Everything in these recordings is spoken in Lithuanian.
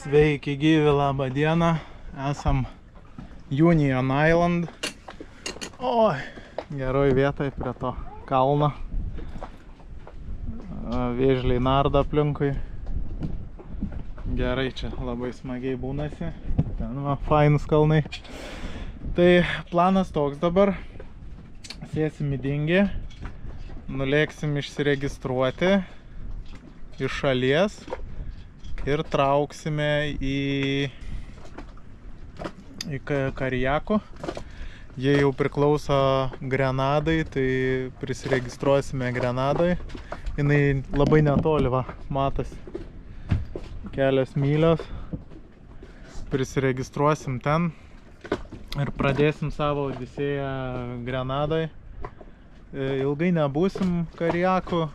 Sveiki gyvi, labą dieną. Esam Union Island. Oi, geroj vietoj prie to kalno. Vėžliai narda aplinkui. Gerai, čia labai smagiai būnasi. Ten va, fainus kalnai. Tai planas toks dabar. Sėsim į dingį. Nulėksim išsiregistruoti iš šalies. Ir trauksime į Kariako. Jie jau priklauso Grenadai, tai prisiregistruosime Grenadai. Jinai labai netoli, va, matosi. Kelios mylios. Prisiregistruosim ten ir pradėsim savo odisėją Grenadai. Ilgai nebūsim Kariako.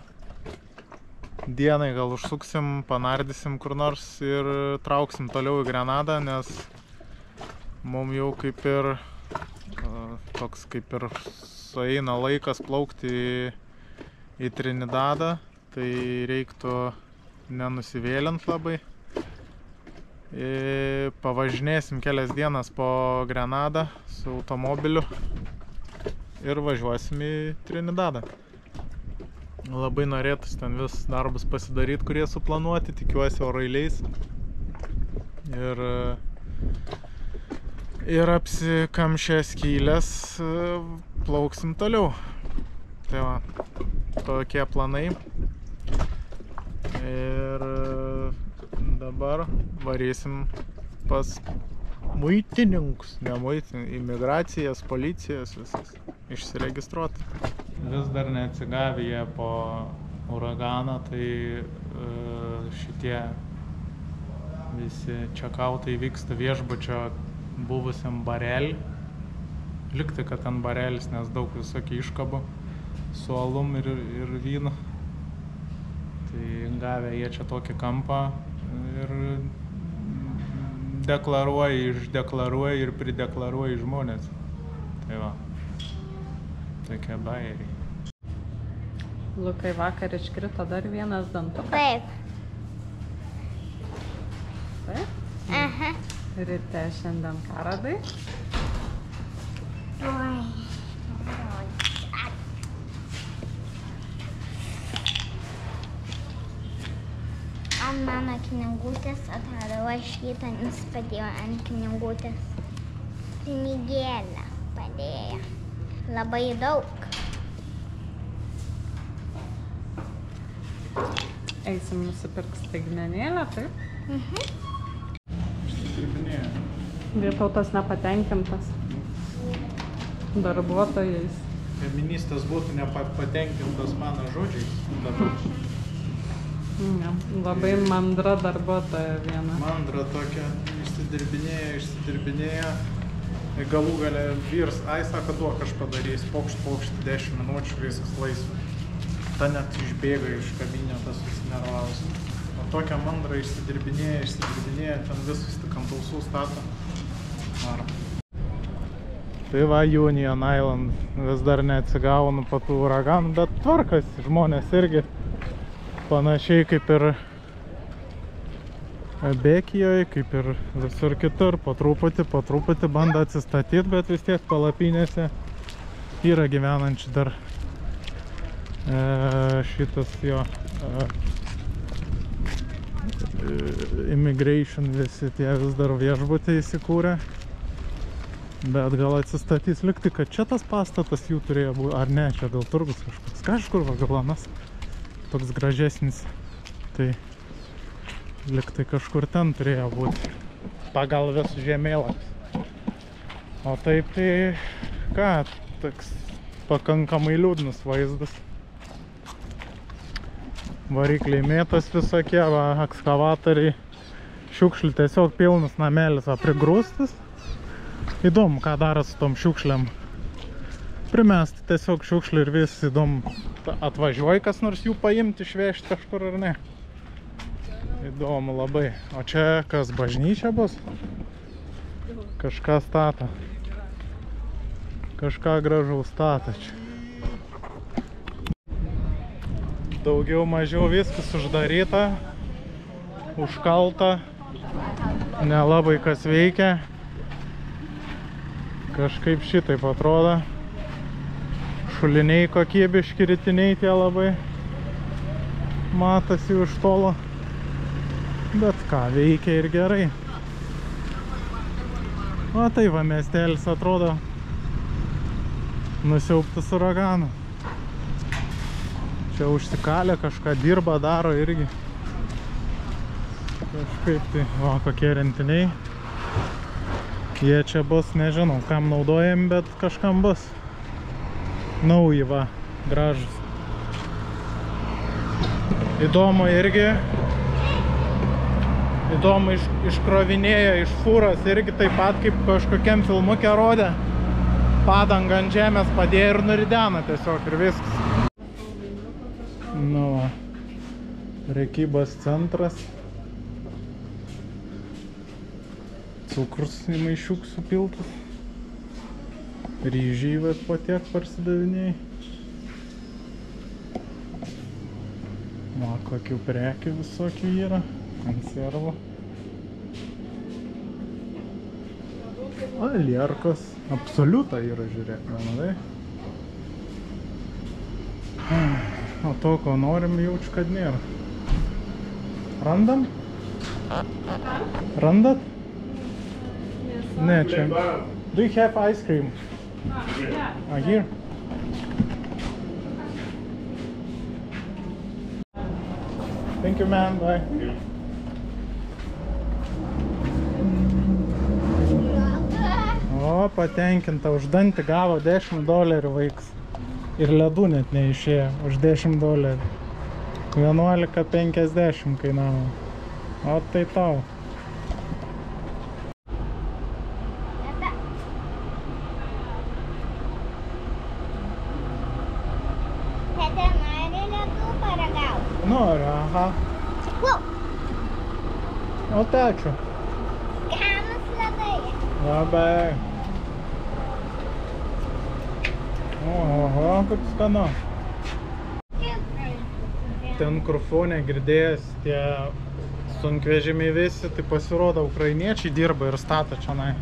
Dienai gal užsuksim, panardysim kur nors ir trauksim toliau į Grenadą, nes mums jau kaip ir toks kaip ir sueina laikas plaukti į Trinidadą, tai reiktų nenusivėlint labai. Pavažinėsim kelias dienas po Grenadą su automobiliu ir važiuosim į Trinidadą. Labai norėtųsi ten vis darbus pasidaryti, kurie suplanuoti, tikiuosi orai leis. Ir apsikamšę skylės plauksim toliau. Tai va, tokie planai. Ir dabar varysim pas muitininkus, ne muitininkus, imigracijas, policijas, visas išsiregistruoti. Vis dar neatsigavę jie po uraganą, tai šitie visi čekautai vyksta viešbučio buvusiam barelį. Likti, kad ten barelis, nes daug visokių iškabų su alum ir vynu. Tai gavę jie čia tokį kampą ir deklaruoja, išdeklaruoja ir prideklaruoja žmonės. Tai va. Tokie bairiai. Lukai, vakar iškrito dar vienas dantukas. Taip. Taip? Aha. Ryte šiandien ką radai? Oi. Ant mano knygutės atradau rašytą, nes padėjo ant knygutės. Pinigėlę padėjo. Labai daug. Eisim nusipirks staigmenėlę, taip? Išsidirbinėja. Vytautas nepatenkintas darbuotojais. Feministas būtų nepatenkintas mano žodžiais dabar. Ne, labai mandra darbuotoja viena. Mandra tokia, išsidirbinėja. Galų gale vyrs, sako, duok aš padarys, pokšt 10 minučių, viskas laisva. Ta net išbėga iš kabinetas susinervavus. O tokia mandra išsidirbinėja, ten visus tik ant ausų stato. Tai va, Union Island vis dar neatsigaunu po tų uraganų, bet tvarkasi, žmonės irgi panašiai kaip ir Bekijoje, kaip ir visur kitur, po truputį bando atsistatyti, bet vis tiek palapinėse yra gyvenančių dar šitas jo immigration, visi tie vis dar viešbutį įsikūrė, bet gal atsistatys. Likti, kad čia tas pastatas jų turėjo būti, ar ne, čia gal turgus kažkur va, gal anas toks gražesnis, tai liktai kažkur ten turėjo būti pagal visus žemėlapius. O taip tai ką, toks pakankamai liūdnas vaizdas. Varikliai mėtos visokie, va, ekskavatoriai, šiukšlių tiesiog pilnas namelis, va, prigrūstas. Įdomu, ką daro su tom šiukšliam. Primesti tiesiog šiukšlių ir vis įdomu, atvažiuoja kas nors jų paimti, išvežti kažkur ar ne. Įdomu labai. O čia kas, bažnyčia bus? Kažką stato. Kažką gražaus stato čia. Daugiau mažiau viskas uždaryta, užkalta. nelabai kas veikia. Kažkaip šitaip atrodo. Šuliniai kokybiški ritiniai tie labai. Matosi iš tolo. Bet ką, veikia ir gerai. O tai va, miestelis atrodo nusiaubtas uraganų. Čia užsikalė, kažką dirba, daro irgi. Kažkaip tai, va, kokie rentiniai. Jie čia bus, nežinau, kam naudojami, bet kažkam bus. Nauji, va, gražus. Įdomu irgi. Įdomu, iškrovinėjo iš fūros irgi taip pat, kaip kažkokiam filmuke rodė. Padangą ant žemės padėjo ir nuridena tiesiog ir viskas. Nu va, prekybos centras. Cukrus į maišiuk supiltas. Ryžiai vat po tiek parsidaviniai. Va, kokių prekių visokių yra. Konservų. O, lierkos. Absoliuta yra, žiūrėk, vienodai. O to, ko norim, jaučiu, kad nėra. Randam? Randat? Ne, čia. Do you have ice cream? Yeah. Here? Thank you, man. Bye. O, patenkinta, už dantį gavo $10 vaikas. Ir ledų net neišėjo, už $10. 11,50 kainavo. O tai tau. Tėte, nori ledų paragauti? Noriu, aha. Wow, O tečiu. skanūs ledai. Labai. Oho, kaip skanu. Ten, kur fone girdėjęs, tie sunkvežimiai visi, tai pasirodo, ukrainiečiai dirba ir stato čionai.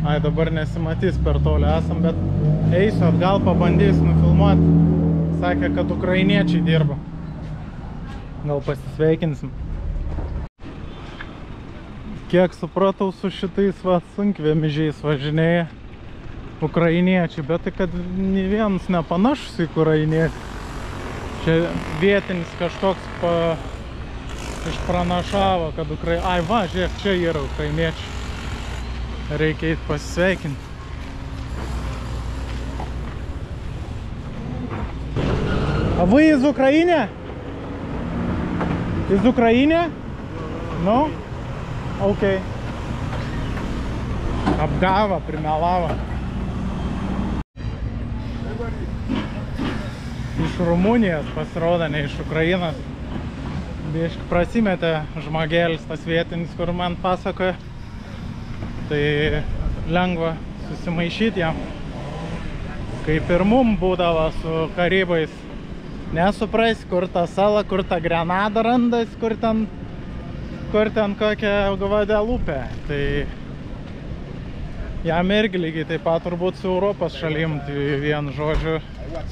Ai, dabar nesimatys per toli esam, bet eisiu atgal, pabandysiu nufilmuoti. Sakė, kad ukrainiečiai dirba. Gal pasisveikinsim. Kiek supratau, su šitais va sunkvežimiais važinėja ukrainiečiai, bet tai kad nė vienas nepanašus į ukrainiečių. Čia vietinis kažkoks išpranašavo, kad Ai, va, žiūrėk, čia yra ukrainiečiai. Reikia eit pasisveikinti. А вы из Украины? Из Украины? Ну? Окей. Apgavo, primelavo. Iš Rumunijos pasirodo, ne iš Ukrainos. Biškai prasimetė žmogėlis tas vietinis, kur man pasakoja. Tai lengva susimaišyti jam. Kaip ir mum būdavo su karibais. Nesupras, kur ta sala, kur ta Grenada randas, kur ten kokia Gvadelupė. Tai jam irgi lygiai taip pat turbūt su Europos šalim, tai vien žodžiu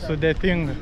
sudėtinga.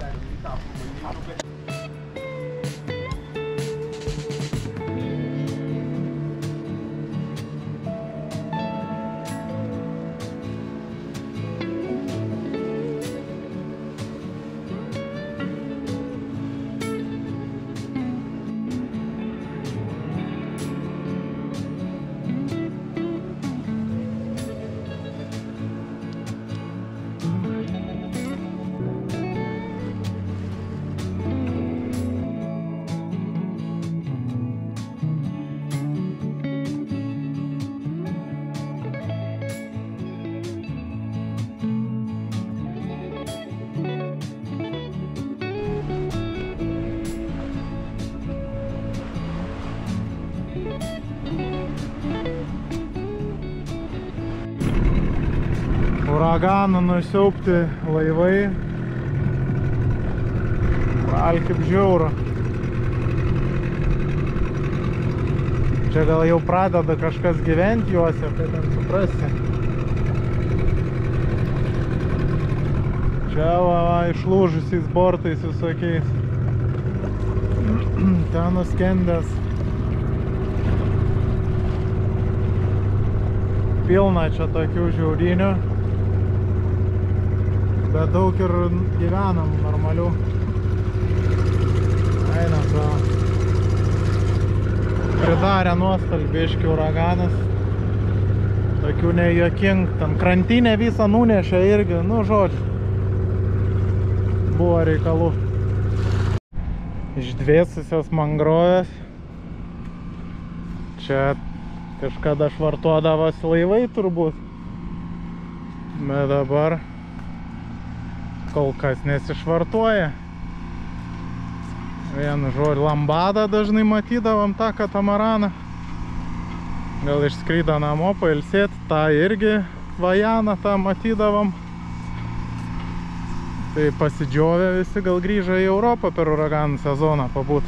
Uraganų nusiaubti laivai. Al kaip žiauru. Čia gal jau pradeda kažkas gyventi juose, tai ten suprasti. Čia va, išlūžusiais bortais visokiais. Ten nuskendęs. Pilna čia tokių žiaurinių. Bet daug ir gyvenam normalių. Eina to. Pridarė nuostolį biškį uraganas. Tokių nejuokingų. Ten krantinę visą nunešė irgi, nu žodžiu. Buvo reikalų. Išdvėsusios mangrovės. Čia kažkada švartuodavosi laivai turbūt. Bet dabar kol kas nesišvartuoja. Vienu žodžiu, lambadą dažnai matydavom tą katamaraną. Gal išskrydo namo pailsėti, tą irgi vajaną tą matydavom. Tai pasidžiovė visi, gal grįžo į Europą per uraganų sezoną pabūt.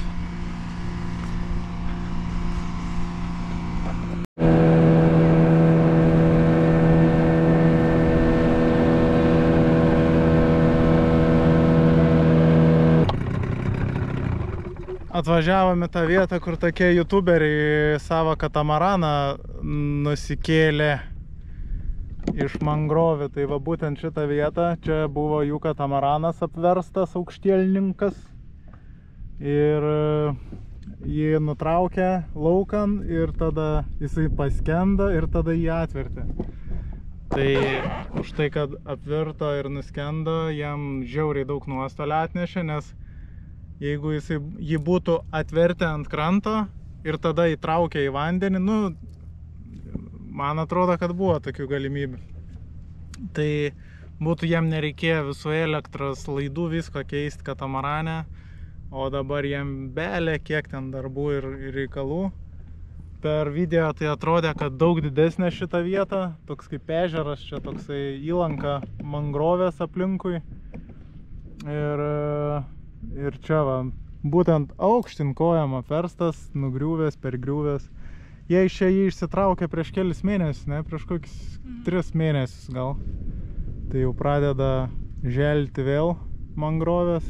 Atvažiavome tą vietą, kur tokie youtuberiai savo katamaraną nusikėlė iš mangrovių. Tai va būtent šitą vietą, čia buvo jų katamaranas apverstas, aukštielninkas. Ir jį nutraukė laukan ir tada jisai paskendo ir tada jį atvertė. Tai už tai, kad apvirto ir nuskendo, jam žiauriai daug nuostolio atnešė, nes jeigu jį būtų atvertę ant kranto ir tada įtraukė į vandenį, nu, man atrodo, kad buvo tokių galimybių. Tai būtų jam nereikėjo visų elektros laidų visko keisti katamarane, o dabar jam belė kiek ten darbų ir reikalų. Per video tai atrodė, kad daug didesnė šita vieta, toks kaip ežeras, čia toksai įlanka mangrovės aplinkui. Ir čia va, būtent aukštin kojam apverstas, nugriuvęs, pergriuvęs. Jie iš čia jį išsitraukė prieš kelis mėnesius, ne? Prieš kokius 3 mėnesius gal. Tai jau pradeda želti vėl mangrovės.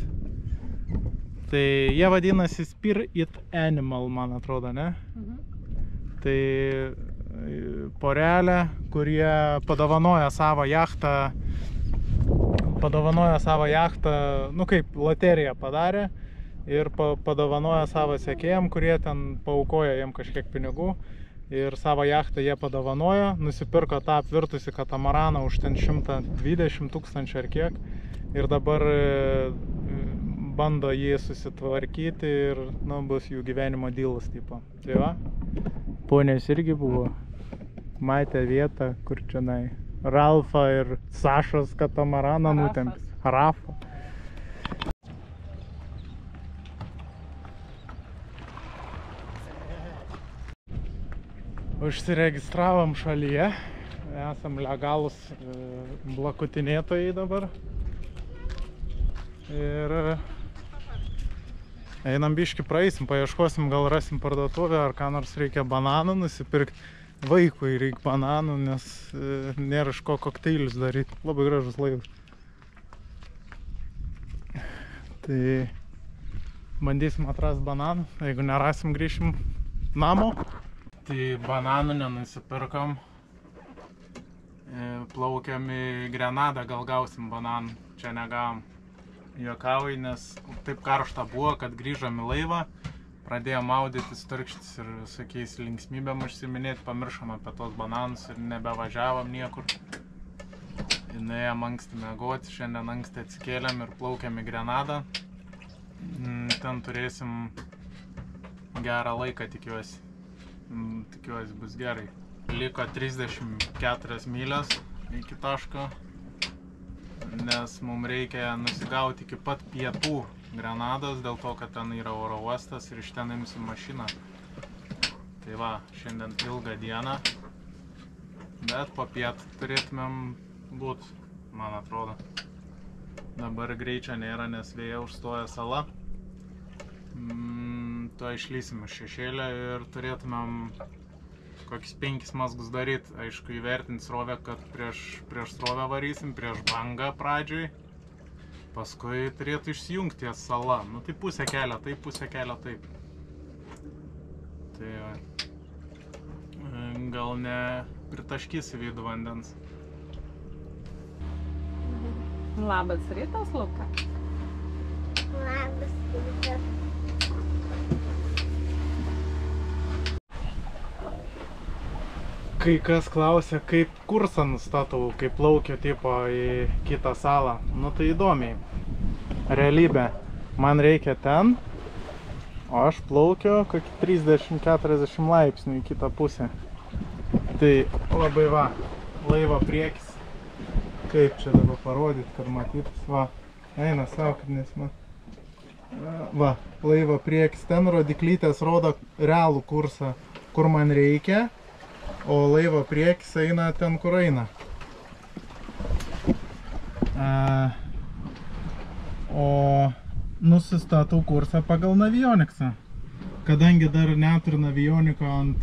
Tai jie vadinasi Spirit Animal, man atrodo, ne? Tai porelė, kurie padovanoja savo jachtą, nu kaip loteriją padarė ir padovanoja savo sekėjam, kurie ten paaukoja jiem kažkiek pinigų ir savo jachtą jie padovanojo, nusipirko tą apvirtusį katamaraną už ten 120 000 ar kiek ir dabar bando jį susitvarkyti ir nu, bus jų gyvenimo dylas tipo. Tai va, ponės irgi buvo, matė vietą, kur čionai Ralfą ir Sašos katamaraną nutempė. Rafa. Užsiregistravom šalyje. Esam legalūs blakutinėtojai dabar. Ir einam biškį praeisim, paieškosim, gal rasim parduotuvę ar ką nors reikia bananų nusipirkti. Vaikui reikia bananų, nes nėra iš ko kokteilius daryti. Labai gražus laivas. Tai bandysim atrasti bananų. Jeigu nerasim, grįšim namo. Tai bananų nenusipirkom. Plaukiam į Grenadą, gal gausim bananų. Čia negavom. Juokauju, nes taip karšta buvo, kad grįžom į laivą. Pradėjom maudytis, tarkštis ir visokiais linksmybėm užsiminėti, pamiršom apie tos bananus ir nebevažiavom niekur. Nuėjom anksti miegoti, šiandien anksti atsikėlėm ir plaukiam į Grenadą. Ten turėsim gerą laiką, tikiuosi. Tikiuosi bus gerai. Liko 34 mylias iki taško, nes mums reikia nusigauti iki pat pietų Grenados, dėl to, kad ten yra oro uostas ir iš ten imsim mašiną. Tai va, šiandien ilgą dieną, bet po pietų turėtumėm būt, man atrodo. Dabar greičio nėra, nes vėja užstoja sala. to išlysim iš šešėlio ir turėtumėm kokius 5 mazgus daryti. Aišku, įvertinti srovę, kad prieš srovę varysim, prieš bangą pradžioj. Paskui turėtų išsijungti ties sala. Nu tai pusę kelio taip, pusę kelio taip. Tai gal ne pritaškys į vidų vandens. Labas rytas, Luka. Labas rytas. Kai kas klausia, kaip kursą nustatau, kaip plaukiu tipo į kitą salą. Nu tai įdomiai. Realybė. Man reikia ten, o aš plaukiu kokį 30-40 laipsnių į kitą pusę. Tai labai va, laivo priekis. Kaip čia dabar parodyti, kad matytus. Va, eina savo, kad nesimat. Va, laivo priekis. Ten rodiklytės rodo realų kursą, kur man reikia. O laivo priekis eina ten, kur eina. O nusistatau kursą pagal Navionicsą. Kadangi dar neturiu Navioniko ant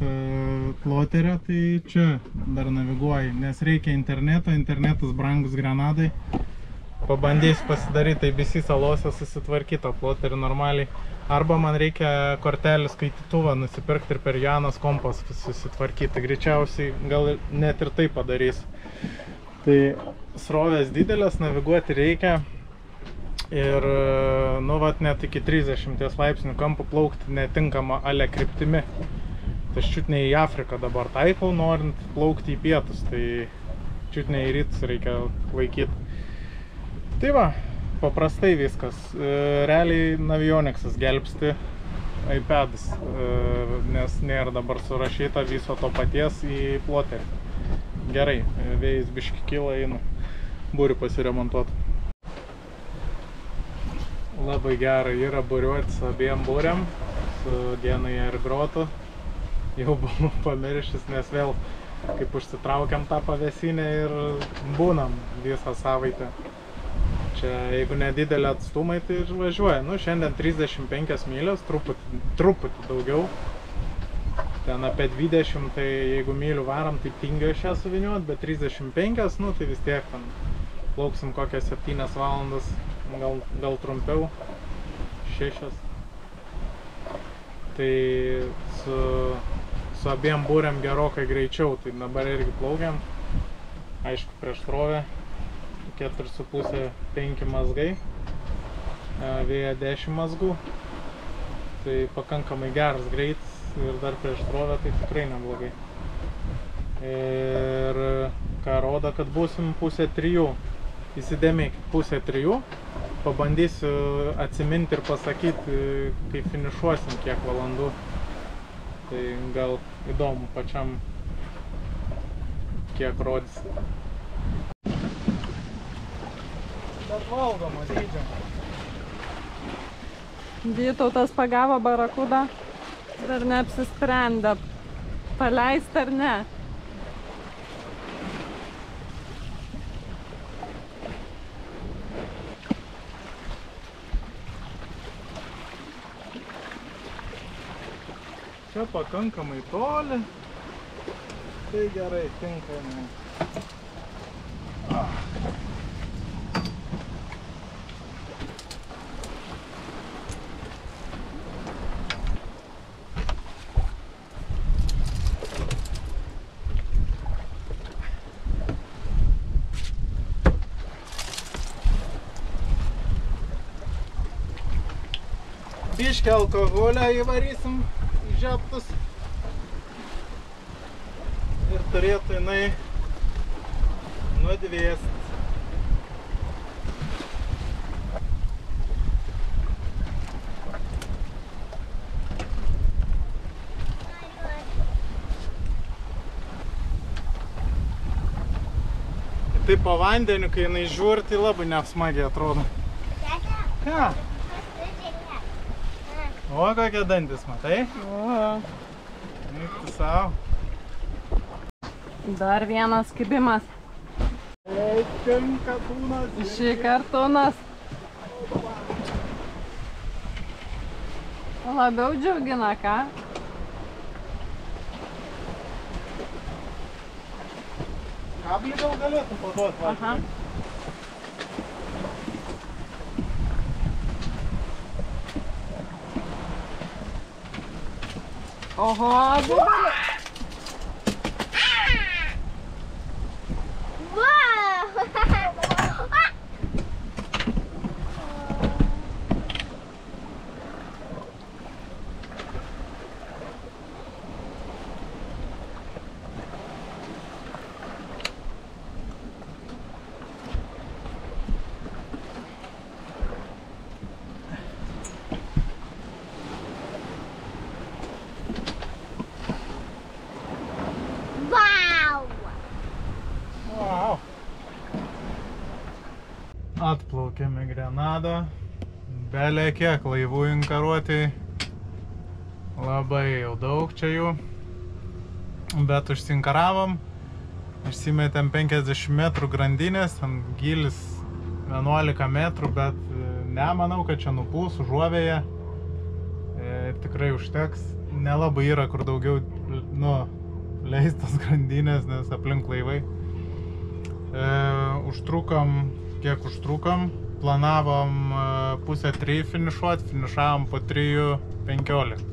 ploterio, tai čia dar naviguoju, nes reikia interneto, internetas brangus Grenadai. Pabandysiu pasidaryti ABC salose susitvarkyti ploterį normaliai. Arba man reikia kortelį skaitytuvą nusipirkti ir per Janas kompas susitvarkyti. Greičiausiai gal net ir tai padarysiu. Tai srovės didelės, naviguoti reikia. Ir nu vat net iki 30 laipsnių kampų plaukti netinkama ale kryptimi. Tai čiut ne į Afriką dabar taikau, norint plaukti į pietus. Tai čiut ne į rytus reikia laikyti. Tai va, paprastai viskas. Realiai Navionicsas gelbsti iPadas, nes nėra dabar surašyta viso to paties į ploterį. Gerai, vėjas biški kyla, einu būrį pasiremontuoti. Labai gerai yra būriuoti su abiem būriam, su Genai ir Grotu. Jau buvau pamiršęs, nes vėl kaip užsitraukiam tą pavėsinę ir būnam visą savaitę. Čia jeigu nedidelė atstumai, tai ir važiuoja. Nu, šiandien 35 mylios, truputį daugiau. Ten apie 20, tai jeigu mylių varam, tai tingiu aš ją suviniuot, bet 35, nu, tai vis tiek ten plauksim kokias 7 valandas, gal trumpiau, 6. Tai su abiem būriam gerokai greičiau, tai dabar irgi plaukiam. Aišku, prieš srovę. 4,5-5 mazgai, vėja 10 mazgų, tai pakankamai geras greitis ir dar prieš srovę tai tikrai neblogai. Ir ką rodo, kad būsim 2:30, įsidėmėkit 2:30, pabandysiu atsiminti ir pasakyti, kai finišuosim kiek valandų, tai gal įdomu pačiam kiek rodys. Bet valgoma dydžio. Vytautas pagavo barakudą, dar neapsisprendė, paleist ar ne. Čia pakankamai toli, tai gerai tinka. Biškį alkoholio įvarysim į žieptus ir turėtų jinai nudvėsti. Tai po vandeniu, kai jinai žiūri, tai labai nesmagiai atrodo. Ką? O, kokie dantis, matai? O. Eikti savo. Dar vienas kibimas. Eikim, kartūnas. Šį kartūnas. Labiau džiugina, ką? Kablį gal galėtų paduoti. Aha. Oho, didelė. Wow! Wow. Atplaukėme į Grenadą. Belė kiek laivų inkaruoti. Labai jau daug čia jų. Bet užsinkaravom. Išsimetėm 50 metrų grandinės. Ant gilis 11 metrų, bet nemanau, kad čia nupūs užuovėje. Tikrai užteks. Nelabai yra, kur daugiau leistas grandinės, nes aplink laivai. Užtrukom, kiek užtrukom. Planavom 2:30 finišuoti, finišavom po 3:15.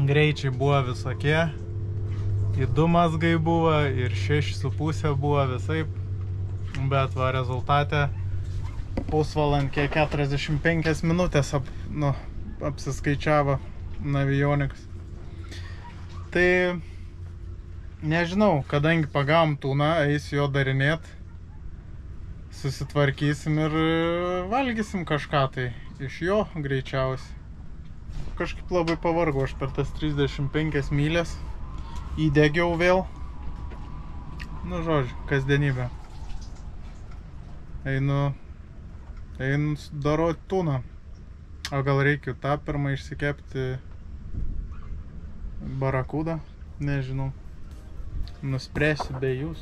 Greičiai buvo visokie. Ir 2 mazgai buvo, ir 6,5 buvo visaip. Bet va rezultate pusvalandį 45 minutės apsiskaičiavo Navionics. Tai nežinau, kadangi pagavom tūną, eisiu jo darinėt. Susitvarkysim ir valgysim kažką tai iš jo greičiausiai. Kažkaip labai pavargau aš per tas 35 mylės. Įdegiau vėl. Žodžiu, kasdienybė. Einu daroti tūną. O gal reikia tą pirmą išsikepti barakudą? Nežinau. Nuspręsiu be jūs.